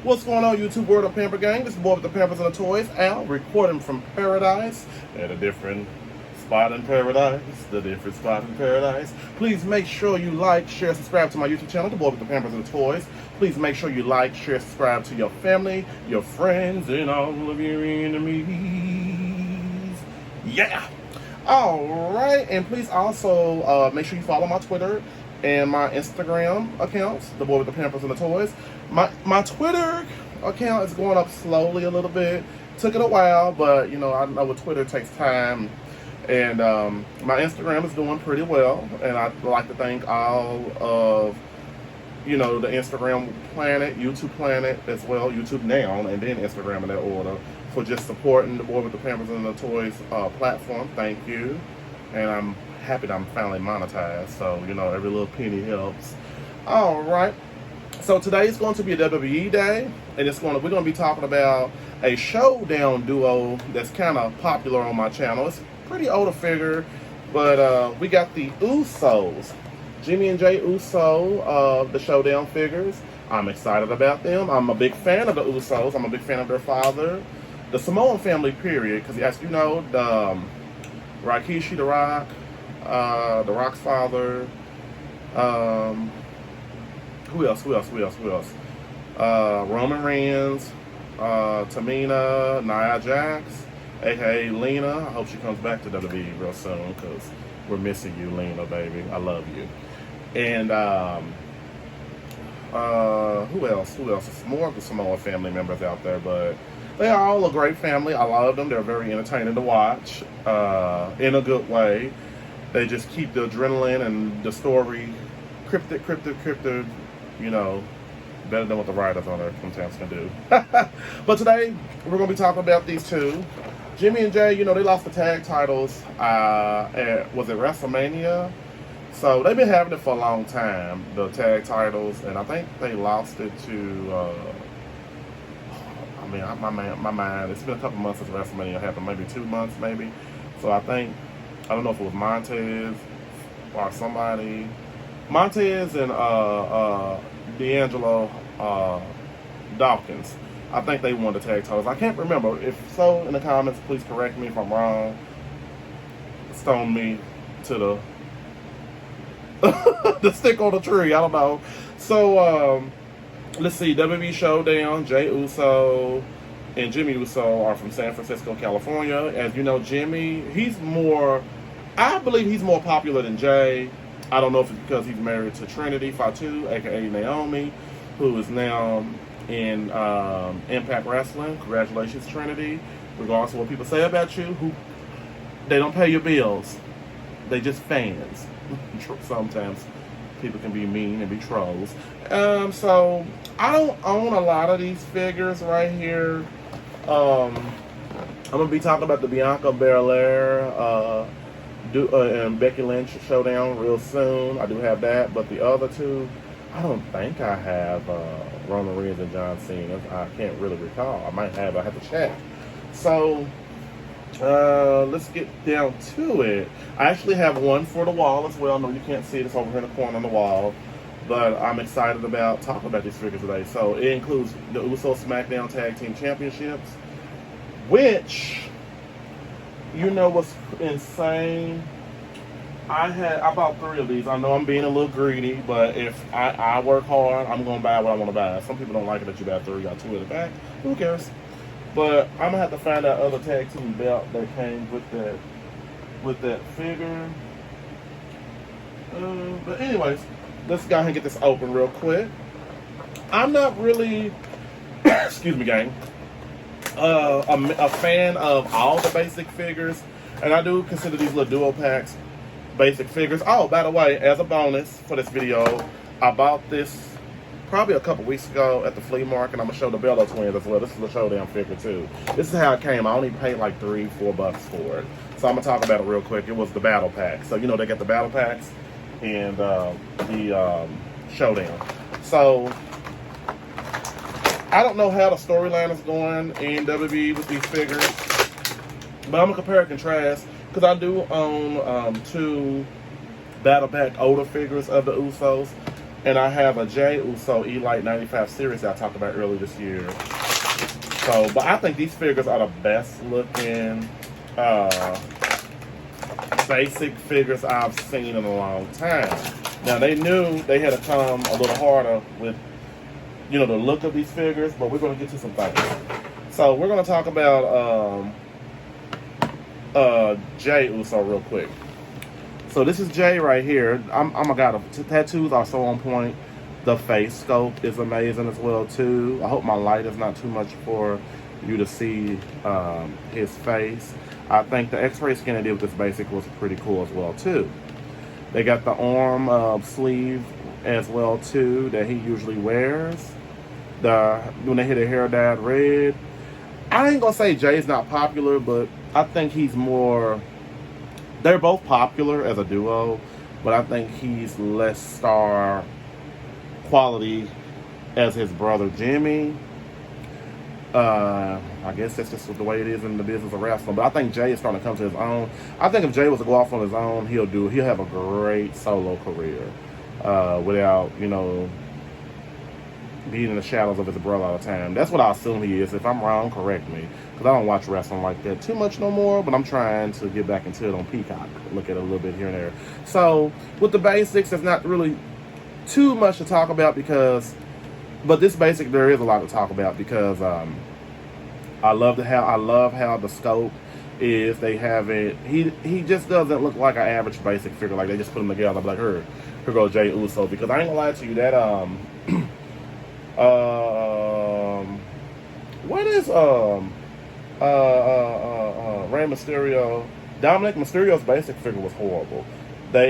What's going on, YouTube world of Pamper Gang? This is boy with the Pampers and the Toys, Al, recording from paradise at a different spot in paradise. Please make sure you like, share, subscribe to my YouTube channel, the boy with the Pampers and the Toys. Please make sure you like, share, subscribe to your family, your friends, and all of your enemies. Yeah! Alright, and please also make sure you follow my Twitter and my Instagram accounts, the boy with the Pampers and the Toys. My Twitter account is going up slowly a little bit. Took it a while, but you know, I know with Twitter it takes time. And my Instagram is doing pretty well, and I'd like to thank all of, you know, the Instagram planet, YouTube planet as well, YouTube now, and then Instagram in that order, for just supporting the boy with the Pampers and the Toys platform. Thank you. And I'm happy that I'm finally monetized, so you know, every little penny helps. All right, so today is going to be a WWE day, and we're going to be talking about a showdown duo that's kind of popular on my channel. It's a pretty older figure, but we got the Usos, Jimmy and Jay USO of the showdown figures. I'm excited about them. I'm a big fan of the Usos. I'm a big fan of their father, the Samoan family, period, because as you know, the Rikishi, The Rock's father, who else? Roman Reigns, Tamina, Nia Jax, aka Lena. I hope she comes back to WWE real soon, because we're missing you, Lena, baby. I love you. And who else? It's more of the Samoa family members out there, but they are all a great family. I love them. They're very entertaining to watch, in a good way. They just keep the adrenaline and the story cryptic, you know, better than what the writers on there sometimes can do. But today, we're going to be talking about these two. Jimmy and Jay, you know, they lost the tag titles was it WrestleMania? So they've been having it for a long time, the tag titles, and I think they lost it to, my mind, it's been a couple months since WrestleMania happened, maybe 2 months, maybe. So I don't know if it was Montez or somebody. Montez and D'Angelo Dawkins. I think they won the tag titles. I can't remember. If so, in the comments, please correct me if I'm wrong. Stone me to the the stick on the tree. I don't know. So let's see. WWE Showdown. Jay Uso and Jimmy Uso are from San Francisco, California. As you know, Jimmy, I believe he's more popular than Jay. I don't know if it's because he's married to Trinity Fatu, aka Naomi, who is now in Impact Wrestling. Congratulations, Trinity. Regardless of what people say about you, they don't pay your bills. They just fans. Sometimes people can be mean and be trolls. So I don't own a lot of these figures right here. I'm gonna be talking about the Bianca Belair and Becky Lynch showdown real soon. I do have that, but the other two, I don't think I have. Roman Reigns and John Cena. I can't really recall. I have to check. So let's get down to it. I actually have one for the wall as well. No, you can't see it. It's over here in the corner on the wall. But I'm excited about talking about these figures today. So it includes the Uso SmackDown Tag Team Championships, which, you know what's insane? I bought 3 of these. I know I'm being a little greedy, but if I work hard, I'm going to buy what I want to buy. Some people don't like it that you buy 3, got 2 in the back. Who cares? But I'm going to have to find that other tag team belt that came with that figure. But anyways, let's go ahead and get this open real quick. I'm not really, excuse me, gang, a fan of all the basic figures, and I do consider these little duo packs basic figures. Oh, by the way, as a bonus for this video, I bought this probably a couple weeks ago at the flea market. I'm gonna show the Bella twins as well. This is a showdown figure too. This is how it came. I only paid like $3-4 for it. So I'm gonna talk about it real quick. It was the battle pack. So you know they got the battle packs and the showdown. So I don't know how the storyline is going in WWE with these figures, but I'm gonna compare and contrast, because I do own 2 battle pack older figures of the Usos, And I have a Jay Uso Elite 95 series that I talked about earlier this year. So, but I think these figures are the best looking basic figures I've seen in a long time. Now, they knew they had to come a little harder with, you know, the look of these figures, but we're going to get to some things. So, we're going to talk about Jay Uso real quick. So, this is Jay right here. I'm a guy. The tattoos are so on point. The face sculpt is amazing as well, too. I hope my light is not too much for you to see his face. I think the X-ray skin they did with this basic was pretty cool as well, too. They got the arm sleeve as well, too, that he usually wears. When they hit a hair dyed red. I ain't gonna say Jay's not popular, but I think he's more... They're both popular as a duo, but I think he's less star quality as his brother Jimmy. I guess that's just the way it is in the business of wrestling. But I think Jay is starting to come to his own. I think if Jay was to go off on his own, he'll have a great solo career without, you know, being in the shadows of his brother all the time. That's what I assume he is. If I'm wrong, correct me, because I don't watch wrestling like that too much no more. But I'm trying to get back into it on Peacock, look at it a little bit here and there. So with the basics, there's not really too much to talk about but this basic there is a lot to talk about because I love how the scope is. They have it. He just doesn't look like an average basic figure. Like they just put him together. I'm like, here goes Jay Uso. Because I ain't gonna lie to you, that what is Rey Mysterio? Dominic Mysterio's basic figure was horrible. But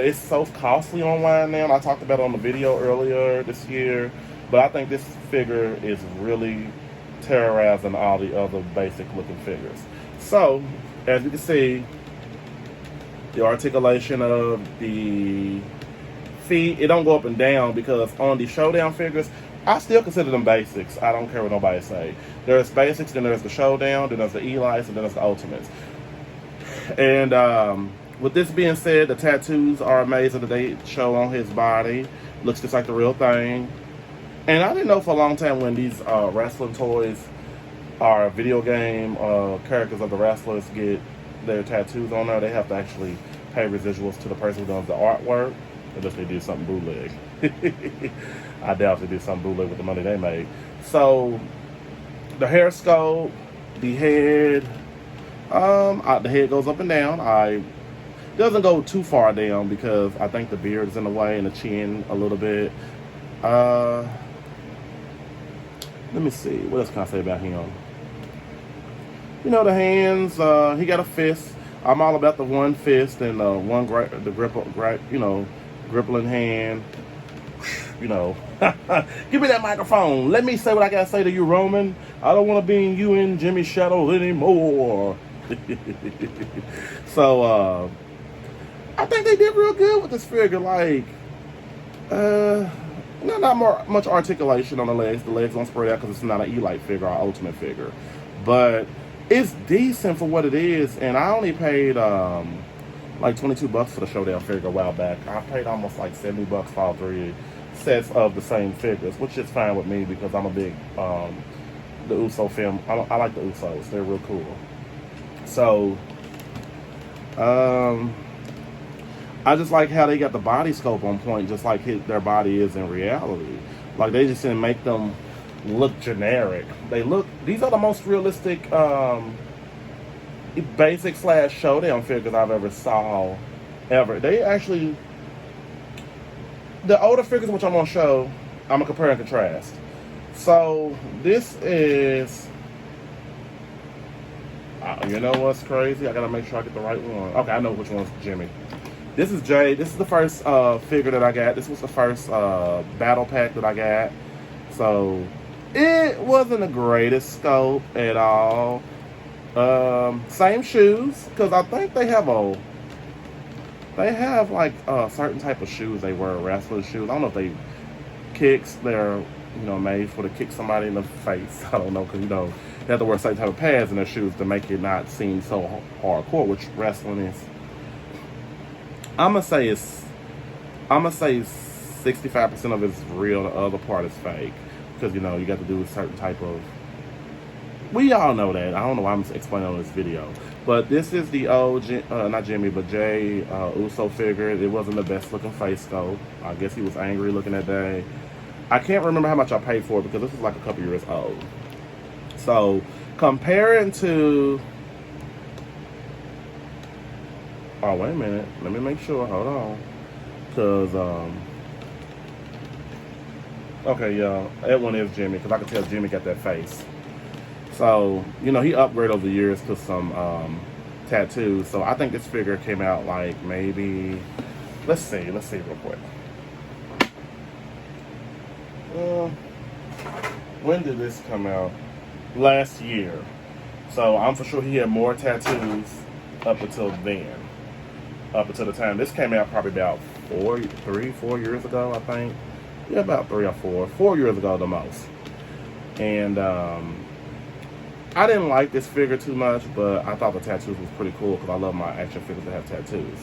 it's so costly online now. I talked about it on the video earlier this year. But I think this figure is really terrorizing all the other basic looking figures. So, as you can see, the articulation of the feet, it don't go up and down because on the showdown figures, I still consider them basics. I don't care what nobody say. There's basics, then there's the showdown, then there's the elites, and then there's the ultimates. And with this being said, the tattoos are amazing that they show on his body. Looks just like the real thing. And I didn't know for a long time when these wrestling toys are video game characters of the wrestlers get their tattoos on there, they have to actually pay residuals to the person who does the artwork, unless they do something bootleg. I doubt they did something bootleg with the money they made. So, the hair sculpt, the head, the head goes up and down. It doesn't go too far down because I think the beard is in the way and the chin a little bit. Let me see. What else can I say about him? You know, the hands. He got a fist. I'm all about the one fist and gripping hand. You know, give me that microphone. Let me say what I gotta say to you, Roman. I don't want to be in you and Jimmy's shadows anymore. So, I think they did real good with this figure. Like, not much articulation on the legs. The legs don't spread out because it's not an Elite figure or Ultimate figure. But it's decent for what it is. And I only paid like $22 for the Showdown figure a while back. I paid almost like $70 for all 3 sets of the same figures, which is fine with me because I'm a big the Uso film. I like the Usos. They're real cool. So, I just like how they got the body scope on point, just like their body is in reality. Like they just didn't make them look generic. These are the most realistic basic / showdown figures I've ever saw. They actually, the older figures which I'm gonna show, I'm gonna compare and contrast. So this is, you know what's crazy? I gotta make sure I get the right one. Okay, I know which one's Jimmy. This is Jay. This is the first figure that I got. This was the first battle pack that I got. So it wasn't the greatest scope at all. Same shoes, because I think they have like a certain type of shoes they wear, wrestler shoes. I don't know if they kicks. They're made for to kick somebody in the face. I don't know, because they have to wear a certain type of pads in their shoes to make it not seem so hardcore, which wrestling is. I'm gonna say 65% of it is real, the other part is fake. Because, you know, you got to do a certain type of... We all know that. I don't know why I'm explaining on this video. But this is the old, not Jimmy, but Jay USO figure. It wasn't the best looking face sculpt. I guess he was angry looking that day. I can't remember how much I paid for it because this is like a couple years old. So, comparing to... Oh, wait a minute. Let me make sure. Hold on. Because, okay, yeah, that one is Jimmy, because I can tell Jimmy got that face. So, you know, he upgraded over the years to some tattoos. So I think this figure came out like maybe, let's see real quick. When did this come out? Last year. So I'm for sure he had more tattoos up until then. Up until the time this came out, probably about 4 years ago, I think. Yeah, about 3 or 4. 4 years ago the most. And I didn't like this figure too much, but I thought the tattoos was pretty cool because I love my action figures that have tattoos.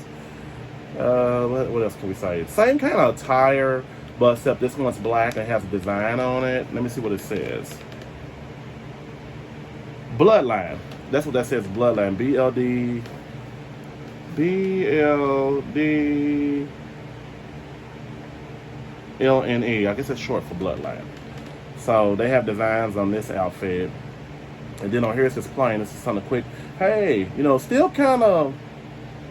What else can we say? Same kind of attire, but except this one's black and has a design on it. Let me see what it says. Bloodline. That's what that says, Bloodline. BLD. LNE. I guess it's short for Bloodline. So they have designs on this outfit. And then on here it's just plain. This is something quick. Hey, you know, still kind of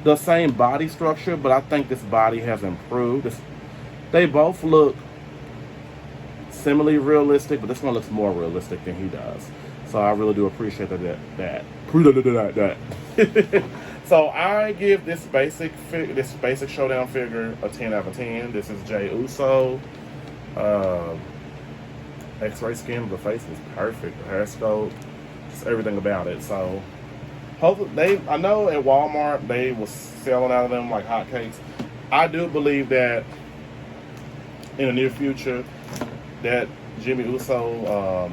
the same body structure, but I think this body has improved. They both look similarly realistic, but this one looks more realistic than he does. So I really do appreciate that. So I give this basic showdown figure a 10 out of 10. This is Jay USO. X-ray skin of the face is perfect. The hair sculpt, just everything about it. So hopefully I know at Walmart they was selling out of them like hotcakes. I do believe that in the near future that Jimmy USO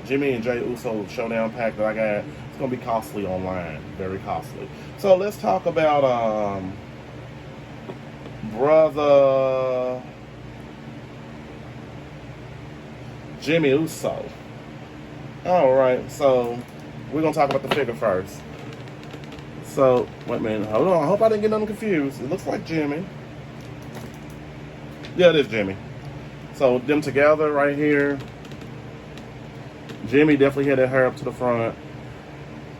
Jimmy and Jay USO showdown pack that I got, it's gonna be costly online, very costly. So let's talk about brother Jimmy USO. Alright, so we're gonna talk about the figure first. So, wait a minute, hold on, I hope I didn't get nothing confused. It looks like Jimmy. Yeah, it is Jimmy. So them together right here. Jimmy definitely had that hair up to the front.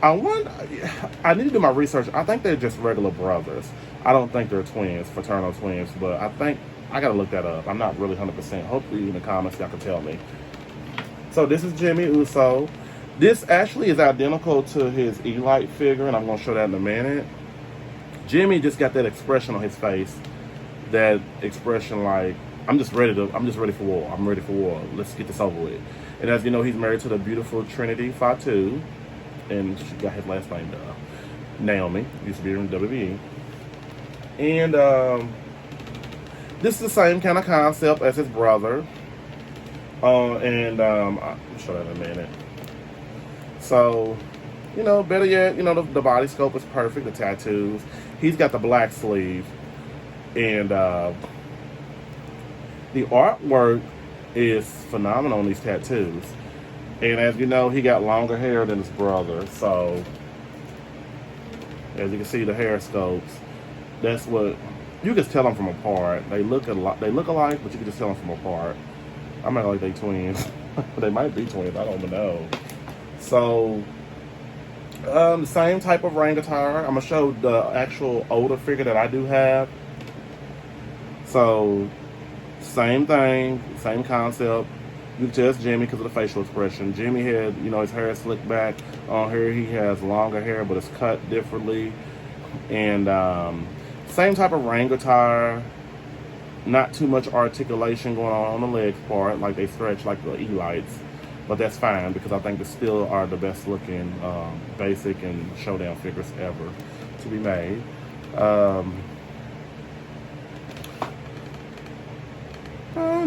I need to do my research. I think they're just regular brothers. I don't think they're twins, fraternal twins, but I think I gotta look that up. I'm not really 100%. Hopefully in the comments y'all can tell me. So this is Jimmy USO. This actually is identical to his Elite figure, and I'm gonna show that in a minute. Jimmy just got that expression on his face. That expression like, I'm just ready for war. I'm ready for war. Let's get this over with. And as you know, he's married to the beautiful Trinity Fatu. And she got his last name, Naomi. Used to be in WWE. And this is the same kind of concept as his brother. I'll show that in a minute. So, you know, better yet, you know, the body sculpt is perfect. The tattoos. He's got the black sleeve. And the artwork is phenomenal on these tattoos. And as you know, he got longer hair than his brother. So, as you can see, the hair sculpts. That's what you can tell them from apart. They look alike, but you can just tell them from apart. I'm not like they twins. They might be twins. I don't know. So, the same type of ring attire. I'm gonna show the actual older figure that I do have. So, same thing, same concept. You can tell it's Jimmy because of the facial expression. Jimmy had, you know, his hair is slicked back. On here, he has longer hair, but it's cut differently. And same type of ring attire. Not too much articulation going on the legs part, like they stretch like the Elites. But that's fine because I think they still are the best looking basic and showdown figures ever to be made.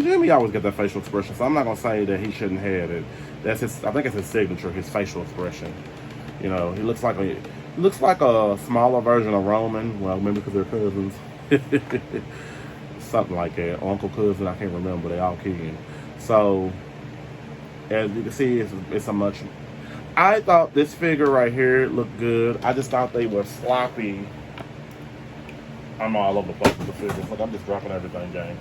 Jimmy always got that facial expression, so I'm not gonna say that he shouldn't have it. That's his. I think it's his signature, his facial expression. You know, he looks like a smaller version of Roman. Well, maybe because they're cousins. something like that. Uncle, cousin, I can't remember. They all kin. So as you can see, it's a much. I thought this figure right here looked good. I just thought they were sloppy. I'm all over the place with the figures. Look, I'm just dropping everything, gang.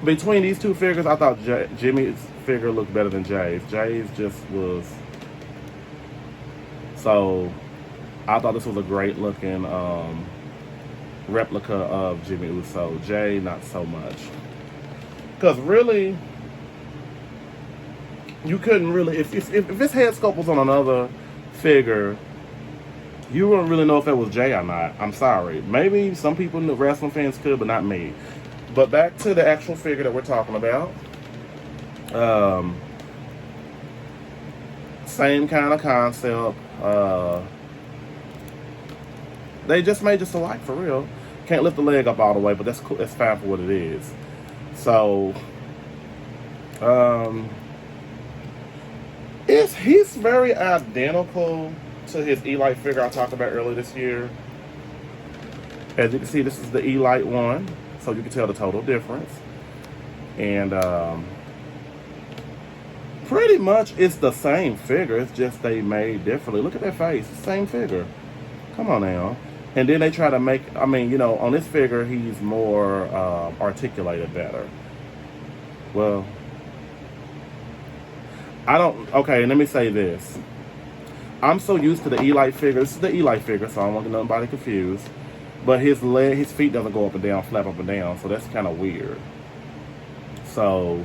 Between these two figures, I thought Jimmy's figure looked better than Jay's. Jay's just was. So, I thought this was a great looking replica of Jimmy Uso. Jay, not so much. Because really, you couldn't really, if this head sculpt was on another figure, you wouldn't really know if it was Jay or not. I'm sorry. Maybe some people, the wrestling fans could, but not me. But back to the actual figure that we're talking about. Same kind of concept. They just made just alike, for real. Can't lift the leg up all the way, but that's cool. That's fine for what it is. So, he's very identical to his E-Lite figure I talked about earlier this year. As you can see, this is the E-Lite one, so you can tell the total difference. And pretty much it's the same figure. It's just they made differently. Look at that face. It's the same figure. Come on now. And then they try to make, I mean, you know, on this figure, he's more articulated better. Well, okay, let me say this. I'm so used to the E-Lite figure. This is the E-Lite figure, so I don't want nobody confused. But his feet doesn't go up and down, flap up and down, so that's kind of weird. So,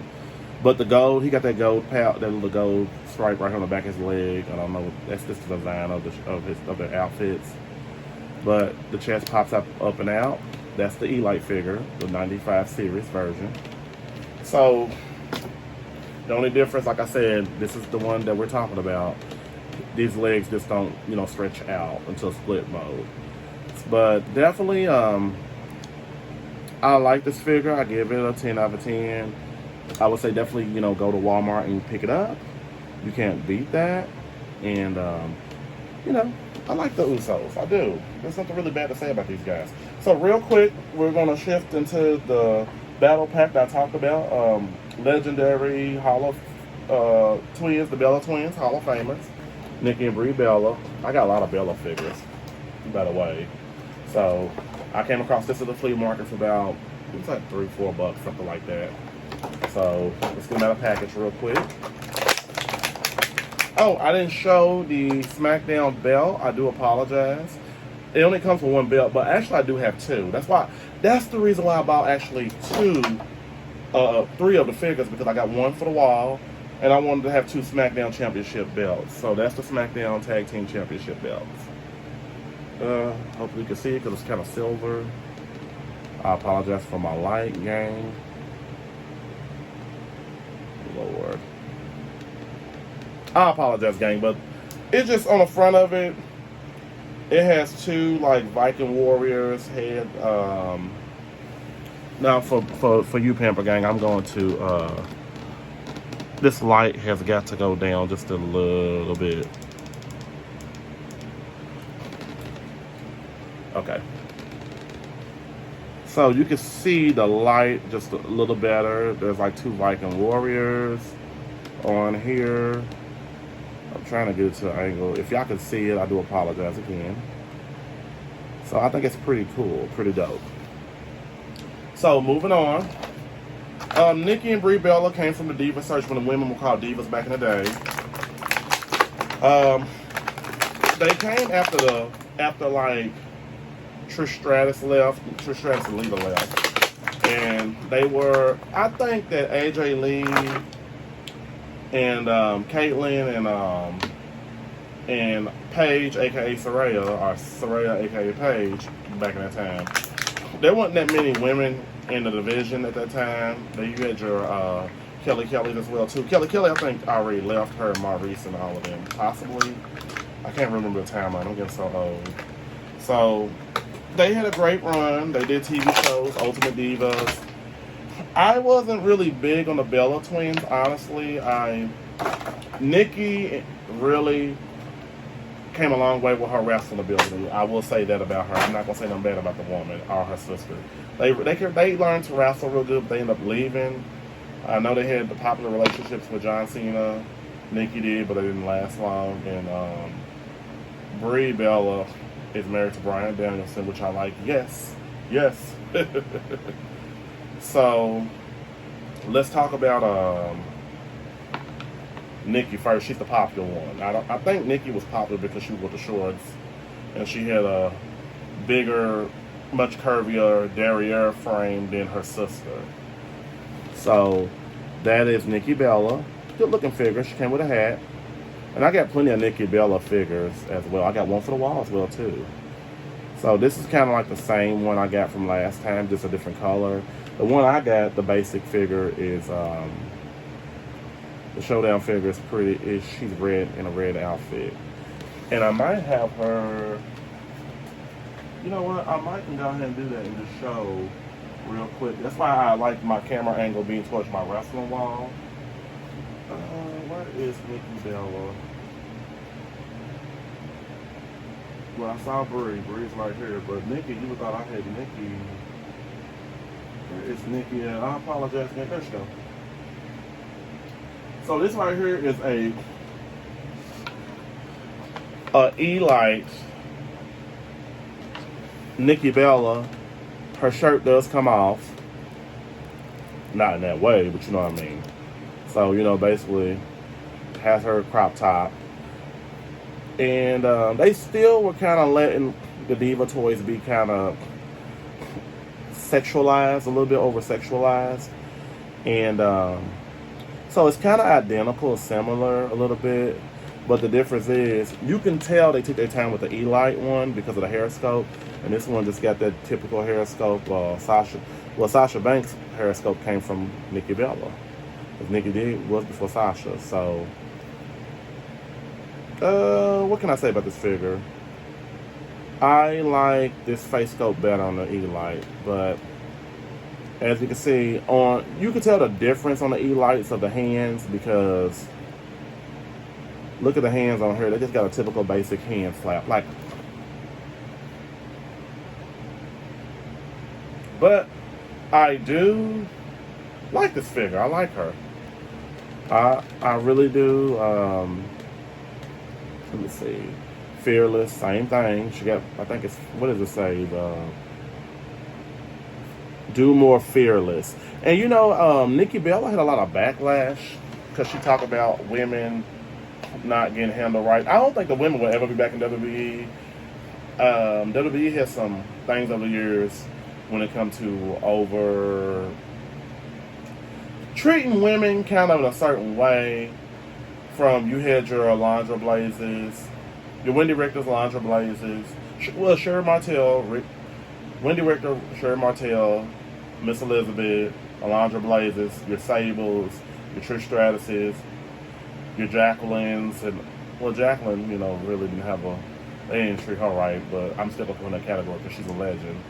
but the gold, he got that gold that little gold stripe right here on the back of his leg. I don't know, that's just the design of the outfits. But the chest pops up and out. That's the E-Lite figure, the 95 series version. So, the only difference, like I said, this is the one that we're talking about. These legs just don't, you know, stretch out until split mode. But definitely, I like this figure. I give it a 10 out of 10. I would say definitely, you know, go to Walmart and pick it up. You can't beat that. And, you know, I like the Usos. I do. There's nothing really bad to say about these guys. So real quick, we're going to shift into the battle pack that I talked about. Legendary Hall of Twins, the Bella Twins, Hall of Famers. Nikki Brie Bella. I got a lot of Bella figures, by the way. So I came across this at the flea market for about, it was like $3-4, something like that. So let's get another package real quick. Oh, I didn't show the SmackDown belt. I do apologize. It only comes with one belt, but actually I do have two. That's the reason why I bought actually three of the figures, because I got one for the wall, and I wanted to have two SmackDown Championship belts. So that's the SmackDown Tag Team Championship belts. Hopefully you can see it because it's kind of silver. I apologize for my light, gang. Lord. I apologize, gang, but it's just on the front of it. It has two like Viking warriors head. Now for you, Pamper Gang, I'm going to. This light has got to go down just a little bit. Okay. So you can see the light just a little better. There's like two Viking warriors on here. I'm trying to get it to an angle. If y'all can see it, I do apologize again. So I think it's pretty cool, pretty dope. So moving on. Nikki and Brie Bella came from the Diva Search when the women were called Divas back in the day. They came after like Trish Stratus left, Trish Stratus and Lita left. And they were, I think that AJ Lee and Caitlyn and Paige, aka Saraya, or Saraya, aka Paige, back in that time. There wasn't that many women in the division at that time. Then you had your Kelly as well too. Kelly, I think already left, her, Maurice, and all of them. Possibly. I can't remember the timeline. I'm getting so old. So they had a great run. They did TV shows, Ultimate Divas. I wasn't really big on the Bella twins, honestly. Nikki really came a long way with her wrestling ability. I will say that about her. I'm not gonna say nothing bad about the woman or her sister. They learned to wrestle real good, but they ended up leaving. I know they had the popular relationships with John Cena, Nikki did, but they didn't last long. And Brie Bella is married to Bryan Danielson, which I like. Yes. So let's talk about Nikki first. She's the popular one. I think Nikki was popular because she was with the shorts, and she had a bigger, much curvier derriere frame than her sister. So that is Nikki Bella. Good looking figure. She came with a hat. And I got plenty of Nikki Bella figures as well. I got one for the wall as well too. So this is kind of like the same one I got from last time, just a different color. The one I got, the basic figure, is the showdown figure is pretty. She's red in a red outfit. And I might have her. You know what? I might go ahead and do that in the show real quick. That's why I like my camera angle being towards my wrestling wall. Where is Nikki Bella? Well, I saw Brie. Brie's right here. But Nikki, you would thought I had Nikki. Where is Nikki? And I apologize again. There she go. So this right here is a Elite Nikki Bella. Her shirt does come off. Not in that way, but you know what I mean. So, you know, basically has her crop top. And they still were kind of letting the Diva toys be kind of sexualized, a little bit over-sexualized. And so it's kind of identical, similar a little bit. But the difference is, you can tell they took their time with the Elite one because of the hair scope. And this one just got that typical hair scope. Sasha Banks' hair scope came from Nikki Bella. Because Nikki was before Sasha. So, what can I say about this figure? I like this face scope better on the Elite. But, as you can see, you can tell the difference on the Elites of the hands because look at the hands on here. They just got a typical basic hand flap. But I do like this figure. I like her. I really do. Let me see. Fearless, same thing. She got, I think it's, what does it say? Do more fearless. And you know, Nikki Bella had a lot of backlash because she talked about women not getting handled right. I don't think the women will ever be back in WWE. WWE has some things over the years when it comes to over treating women kind of in a certain way. From you had your Alondra Blazes, your Wendy Richter's Alondra Blazes, well, Sherry Martel, Wendy Richter, Sherry Martel, Miss Elizabeth, Alondra Blazes, your Sables, your Trish Stratuses, your Jacquelines, and well, Jacqueline, you know, really didn't have they didn't treat her right, but I'm still in that category because she's a legend.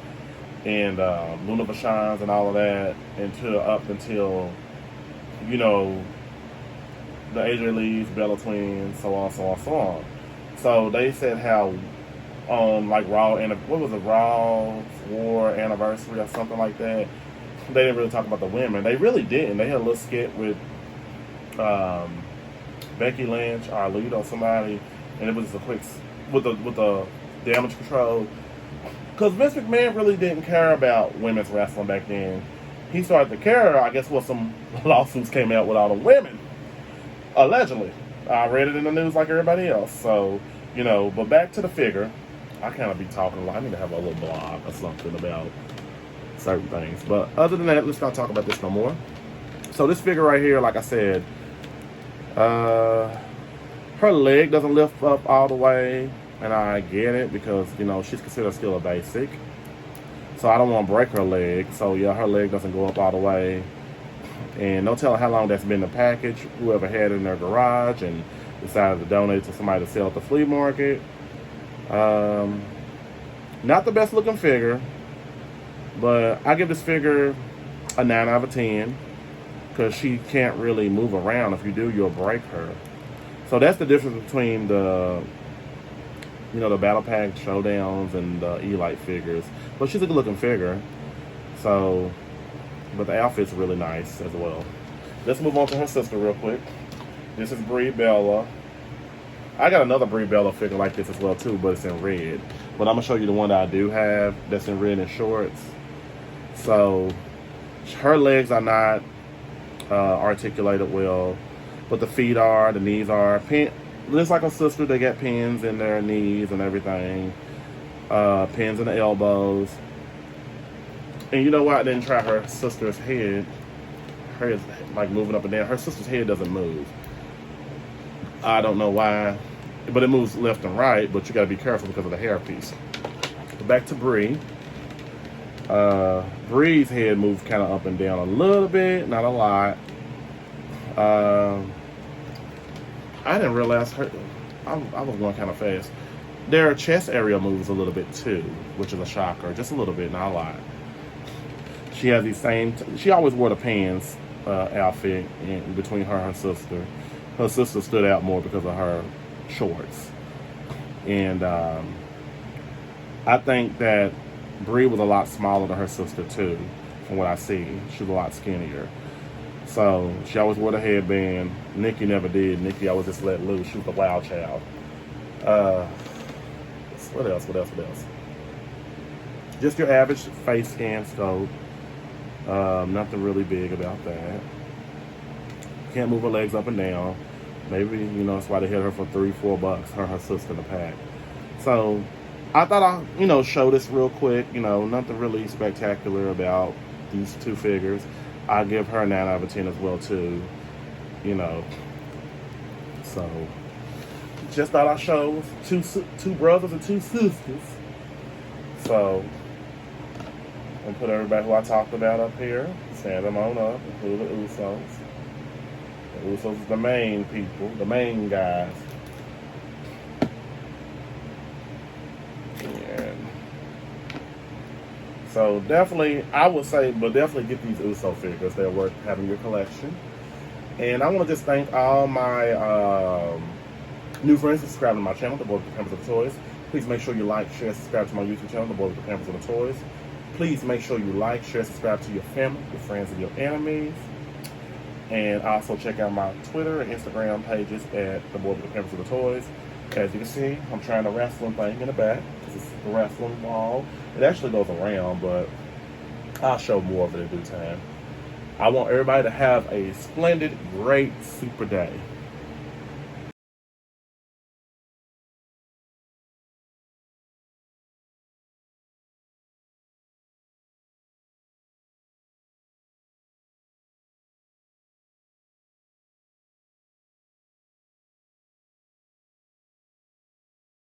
And Luna Vachons and all of that, up until, you know, the AJ Lee's, Bella Twins, so on. So they said how on like Raw, what was it, Raw War Anniversary or something like that, they didn't really talk about the women. They really didn't. They had a little skit with Becky Lynch, our lead, or somebody, and it was a quick with the Damage Control. Because Vince McMahon really didn't care about women's wrestling back then. He started to care, I guess, when some lawsuits came out with all the women. Allegedly. I read it in the news like everybody else. So, you know, but back to the figure. I kind of be talking a lot. I need to have a little blog or something about certain things. But other than that, let's not talk about this no more. So this figure right here, like I said, her leg doesn't lift up all the way. And I get it because, you know, she's considered still a basic. So I don't want to break her leg. So, yeah, her leg doesn't go up all the way. And no telling how long that's been in the package. Whoever had it in their garage and decided to donate to somebody to sell at the flea market. Not the best looking figure. But I give this figure a 9 out of 10. Because she can't really move around. If you do, you'll break her. So that's the difference between the you know, the battle pack showdowns and the Elite figures. But she's a good looking figure. So, but the outfit's really nice as well. Let's move on to her sister real quick. This is Brie Bella. I got another Brie Bella figure like this as well too, but it's in red. But I'm gonna show you the one that I do have that's in red and shorts. So her legs are not articulated well, but the feet are, the knees are. Looks like a sister. They got pins in their knees and everything. Pins in the elbows. And you know what? I didn't try her sister's head. Hers like moving up and down. Her sister's head doesn't move. I don't know why, but it moves left and right, but you gotta be careful because of the hairpiece. Back to Brie. Brie's head moves kind of up and down a little bit, not a lot. I didn't realize her, I was going kind of fast. Their chest area moves a little bit too, which is a shocker, just a little bit, not a lot. She has these she always wore the pants outfit in between her and her sister. Her sister stood out more because of her shorts. And I think that Brie was a lot smaller than her sister too, from what I see. She was a lot skinnier. So she always wore the headband. Nikki never did. Nikki always just let loose. She was a wild child. What else? Just your average face scan scope. Nothing really big about that. Can't move her legs up and down. Maybe, you know, that's why they hit her for $3-4, her and her sister in the pack. So I thought I'll, you know, show this real quick. You know, nothing really spectacular about these two figures. I give her a 9 out of 10 as well too. You know, so just thought I'd show two brothers and two sisters. So and put everybody who I talked about up here. Stand them on up. Include the Usos. The Usos is the main people, the main guys. And so definitely, I would say, but definitely get these Uso figures. They're worth having in your collection. And I want to just thank all my new friends who subscribe to my channel, The Boy with the Pampers of the Toys. Please make sure you like, share, subscribe to my YouTube channel, The Boy with the Pampers of the Toys. Please make sure you like, share, subscribe to your family, your friends, and your enemies. And also check out my Twitter and Instagram pages at The Boy with the Pampers of the Toys. As you can see, I'm trying the wrestling thing in the back. This is the wrestling ball. It actually goes around, but I'll show more of it in due time. I want everybody to have a splendid, great, super day.